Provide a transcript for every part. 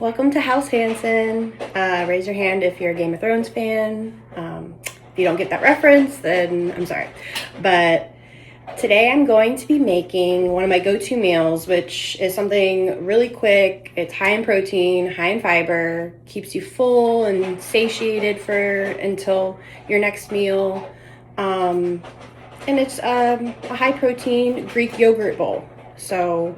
Welcome to House Hansen. Raise your hand if you're a Game of Thrones fan. If you don't get that reference, then I'm sorry. But today I'm going to be making one of my go-to meals, which is something really quick. It's high in protein, high in fiber, keeps you full and satiated until your next meal. And it's a high protein Greek yogurt bowl. So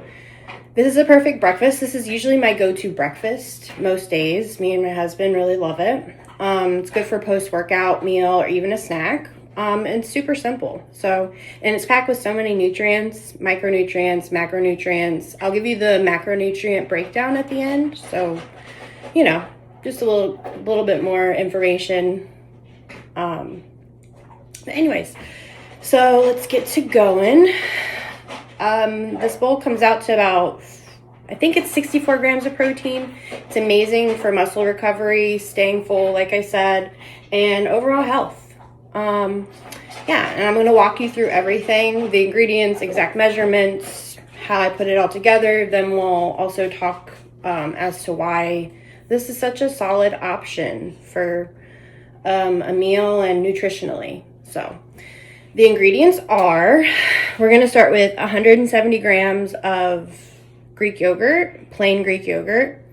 this is a perfect breakfast. This is usually my go-to breakfast most days. Me and my husband really love it. It's good for a post-workout meal or even a snack. And it's super simple. And it's packed with so many nutrients, micronutrients, macronutrients. I'll give you the macronutrient breakdown at the end. So, just a little bit more information. But anyways, so let's get to going. This bowl comes out to about, I think it's 64 grams of protein. It's amazing for muscle recovery, staying full, like I said, and overall health. And I'm going to walk you through everything, the ingredients, exact measurements, how I put it all together. Then we'll also talk as to why this is such a solid option for a meal and nutritionally. So the ingredients are, we're going to start with 170 grams of Greek yogurt, plain Greek yogurt.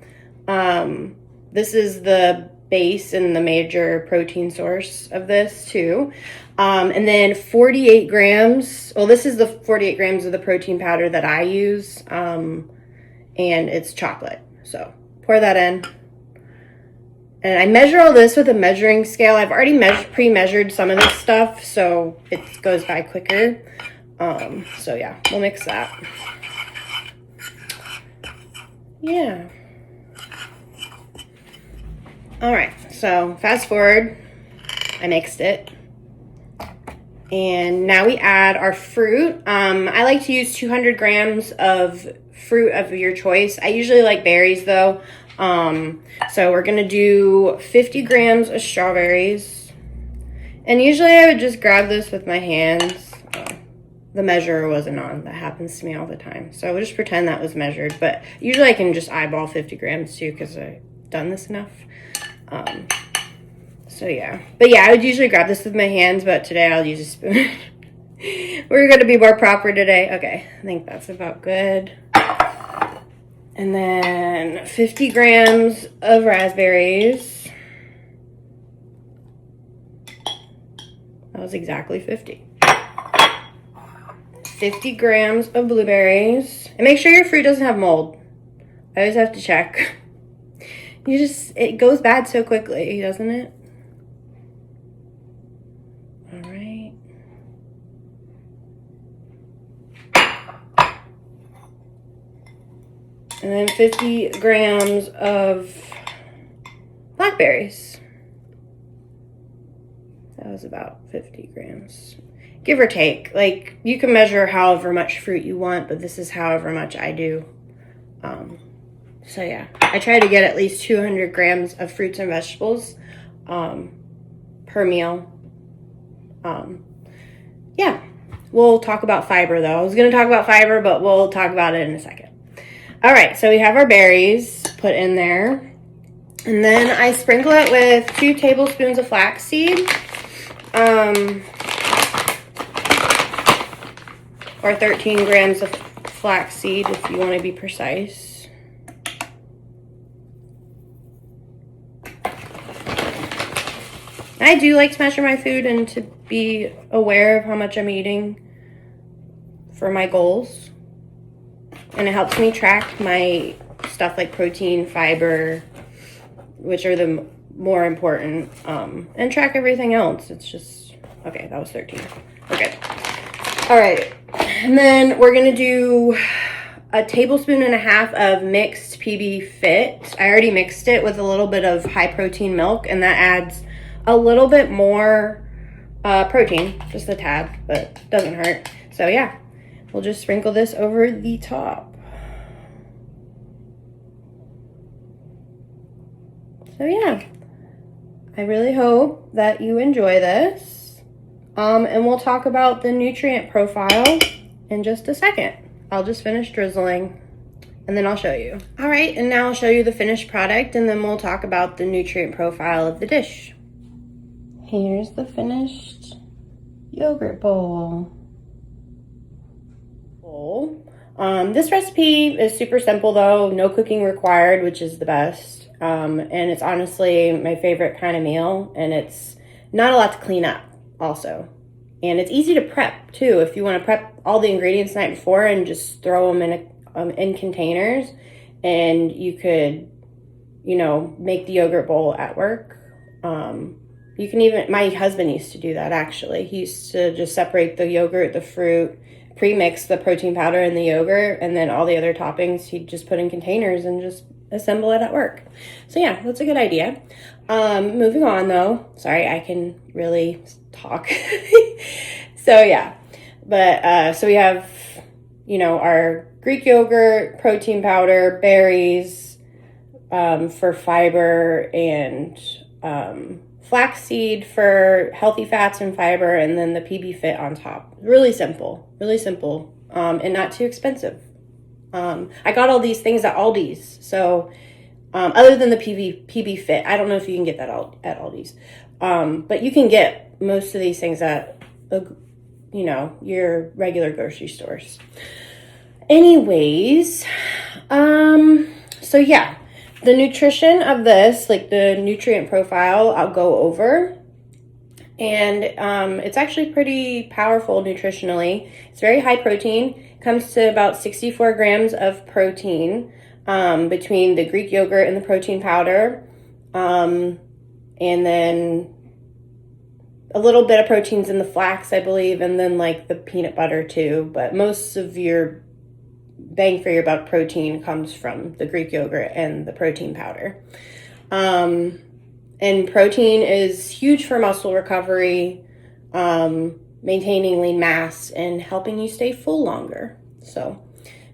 This is the base and the major protein source of this too. And then 48 grams, well, this is the 48 grams of the protein powder that I use, and it's chocolate. So pour that in. And I measure all this with a measuring scale. I've already pre-measured some of this stuff, so it goes by quicker. So yeah, we'll mix that. Yeah. All right, so fast forward, I mixed it. And now we add our fruit. I like to use 200 grams of fruit of your choice. I usually like berries though. So we're gonna do 50 grams of strawberries. And usually I would just grab this with my hands. The measure wasn't on. That happens to me all the time. So I would just pretend that was measured. But usually I can just eyeball 50 grams too because I've done this enough. So yeah. But yeah, I would usually grab this with my hands, but today I'll use a spoon. We're gonna be more proper today. Okay, I think that's about good. And then 50 grams of raspberries. That was exactly 50. 50 grams of blueberries. And make sure your fruit doesn't have mold. I always have to check. It goes bad so quickly, doesn't it? All right. And then 50 grams of blackberries. That was about 50 grams. Give or take. Like, you can measure however much fruit you want, but this is however much I do. So yeah, I try to get at least 200 grams of fruits and vegetables per meal. Yeah, we'll talk about fiber though. I was going to talk about fiber, but we'll talk about it in a second. All right, so we have our berries put in there. And then I sprinkle it with 2 tablespoons of flaxseed. Or 13 grams of flaxseed if you want to be precise. I do like to measure my food and to be aware of how much I'm eating for my goals. And it helps me track my stuff like protein, fiber, which are the more important, and track everything else. It's just, okay, that was 13. Okay. All right. And then we're going to do a tablespoon and a half of mixed PB Fit. I already mixed it with a little bit of high protein milk, and that adds a little bit more protein, just a tad, but doesn't hurt. So yeah, we'll just sprinkle this over the top. So yeah, I really hope that you enjoy this. And we'll talk about the nutrient profile in just a second. I'll just finish drizzling. and then I'll show you. All right, and now I'll show you the finished product, and then we'll talk about the nutrient profile of the dish. Here's the finished yogurt bowl. This recipe is super simple though, no cooking required, which is the best. And it's honestly my favorite kind of meal, and it's not a lot to clean up also. And it's easy to prep too. If you want to prep all the ingredients the night before and just throw them in containers, and you could, you know, make the yogurt bowl at work. You can even, my husband used to do that actually. He used to just separate the yogurt, the fruit, pre-mix the protein powder and the yogurt, and then all the other toppings he'd just put in containers and just assemble it at work. So yeah, that's a good idea. Moving on though, sorry, I can really talk. So yeah, but so we have, you know, our Greek yogurt, protein powder, berries for fiber, and flaxseed for healthy fats and fiber, and then the PB Fit on top. Really simple, and not too expensive. I got all these things at Aldi's, so other than the PB Fit, I don't know if you can get that at Aldi's, but you can get most of these things at, you know, your regular grocery stores. Anyways, so yeah, the nutrition of this, like the nutrient profile, I'll go over. And it's actually pretty powerful nutritionally. It's very high protein. Comes to about 64 grams of protein between the Greek yogurt and the protein powder. And then a little bit of proteins in the flax, I believe, and then like the peanut butter too. But most of your bang for your buck protein comes from the Greek yogurt and the protein powder. And protein is huge for muscle recovery, maintaining lean mass, and helping you stay full longer. So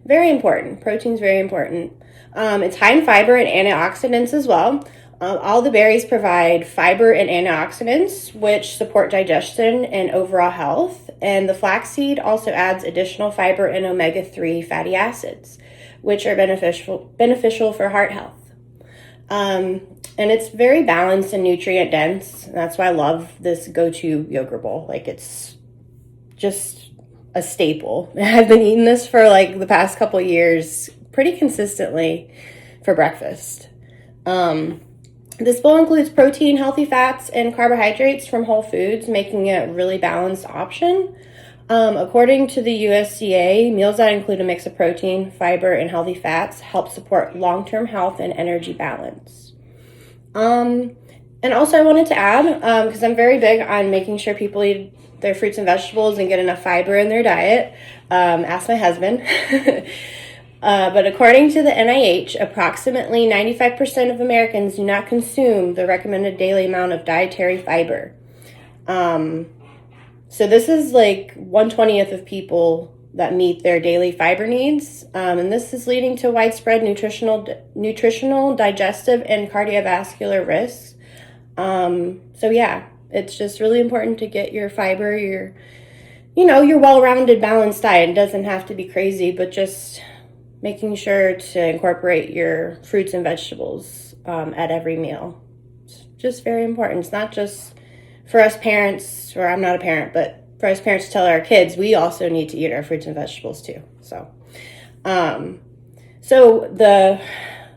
very important. Protein's very important. It's high in fiber and antioxidants as well. All the berries provide fiber and antioxidants, which support digestion and overall health. And the flaxseed also adds additional fiber and omega-3 fatty acids, which are beneficial for heart health. And it's very balanced and nutrient dense. That's why I love this go-to yogurt bowl. Like, it's just a staple. I've been eating this for like the past couple years pretty consistently for breakfast. This bowl includes protein, healthy fats, and carbohydrates from whole foods, making it a really balanced option. According to the USDA, meals that include a mix of protein, fiber, and healthy fats help support long-term health and energy balance. And also I wanted to add, because I'm very big on making sure people eat their fruits and vegetables and get enough fiber in their diet, ask my husband. But according to the NIH, approximately 95% of Americans do not consume the recommended daily amount of dietary fiber. So this is like 1/20th of people that meet their daily fiber needs. And this is leading to widespread nutritional, digestive, and cardiovascular risks. So yeah, it's just really important to get your fiber, your well-rounded, balanced diet. It doesn't have to be crazy, but just making sure to incorporate your fruits and vegetables at every meal. It's just very important. It's not just for us parents, or I'm not a parent, but for us parents to tell our kids, we also need to eat our fruits and vegetables too. So the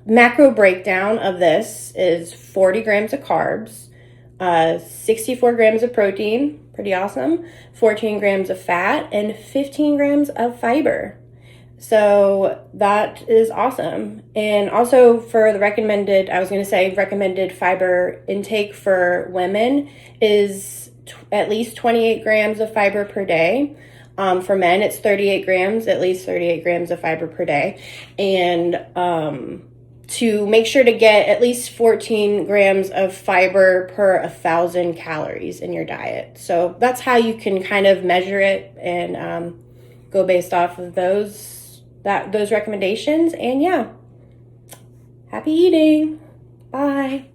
macro breakdown of this is 40 grams of carbs, 64 grams of protein, pretty awesome, 14 grams of fat, and 15 grams of fiber. So that is awesome. And also for the recommended fiber intake for women is at least 28 grams of fiber per day. For men, it's 38 grams, at least 38 grams of fiber per day. And to make sure to get at least 14 grams of fiber per 1,000 calories in your diet. So that's how you can kind of measure it and go based off of those recommendations. And yeah, happy eating. Bye.